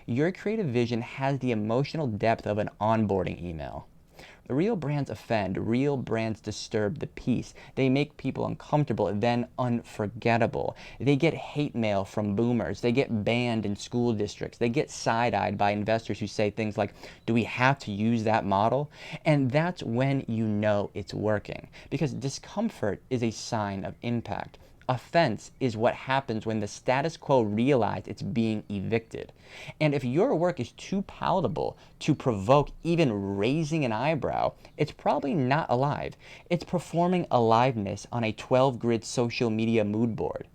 Your creative vision has the emotional depth of an onboarding email. Real brands offend. Real brands disturb the peace. They make people uncomfortable, then unforgettable. They get hate mail from boomers. They get banned in school districts. They get side-eyed by investors who say things like, do we have to use that model? And that's when you know it's working, because discomfort is a sign of impact. Offense is what happens when the status quo realizes it's being evicted. And if your work is too palatable to provoke even raising an eyebrow, it's probably not alive. It's performing aliveness on a 12-grid social media mood board.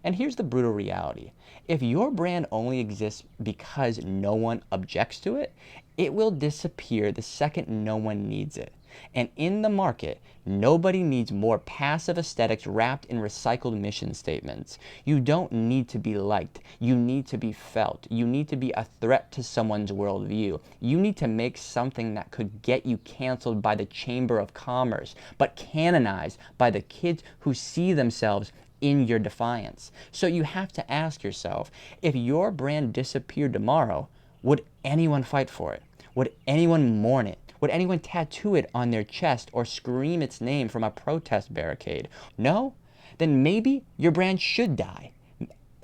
And here's the brutal reality. If your brand only exists because no one objects to it, it will disappear the second no one needs it. And in the market, nobody needs more passive aesthetics wrapped in recycled mission statements. You don't need to be liked. You need to be felt. You need to be a threat to someone's worldview. You need to make something that could get you canceled by the Chamber of Commerce, but canonized by the kids who see themselves in your defiance. So you have to ask yourself, if your brand disappeared tomorrow, would anyone fight for it? Would anyone mourn it? Would anyone tattoo it on their chest or scream its name from a protest barricade? No? Then maybe your brand should die.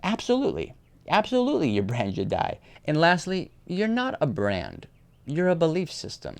Absolutely. Absolutely, your brand should die. And lastly, you're not a brand. You're a belief system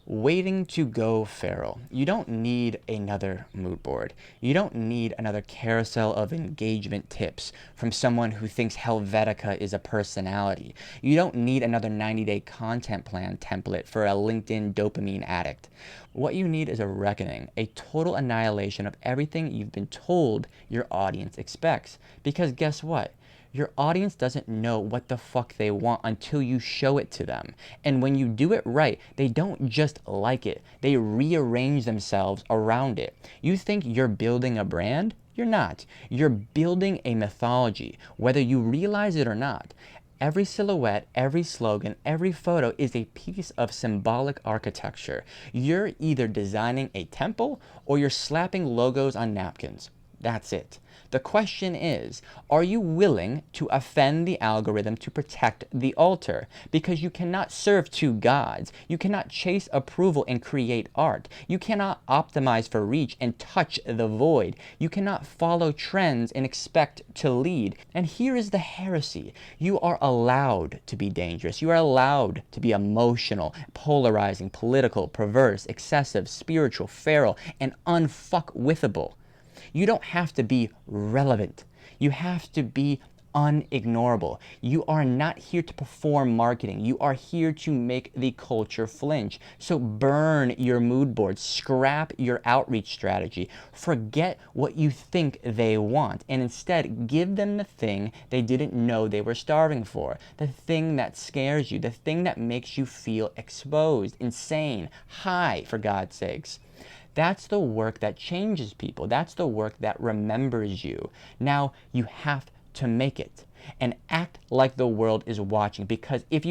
waiting to go feral. You don't need another mood board. You don't need another carousel of engagement tips from someone who thinks Helvetica is a personality. You don't need another 90-day content plan template for a LinkedIn dopamine addict. What you need is a reckoning, a total annihilation of everything you've been told your audience expects. Because guess what? Your audience doesn't know what the fuck they want until you show it to them. And when you do it right, they don't just like it. They rearrange themselves around it. You think you're building a brand? You're not. You're building a mythology, whether you realize it or not. Every silhouette, every slogan, every photo is a piece of symbolic architecture. You're either designing a temple or you're slapping logos on napkins. That's it. The question is, are you willing to offend the algorithm to protect the altar? Because you cannot serve two gods. You cannot chase approval and create art. You cannot optimize for reach and touch the void. You cannot follow trends and expect to lead. And here is the heresy. You are allowed to be dangerous. You are allowed to be emotional, polarizing, political, perverse, excessive, spiritual, feral, and unfuckwithable. You don't have to be relevant. You have to be unignorable. You are not here to perform marketing. You are here to make the culture flinch. So burn your mood board. Scrap your outreach strategy. Forget what you think they want, and instead give them the thing they didn't know they were starving for. The thing that scares you. The thing that makes you feel exposed, insane, high, for God's sakes. That's the work that changes people. That's the work that remembers you. Now you have to make it and act like the world is watching, because if you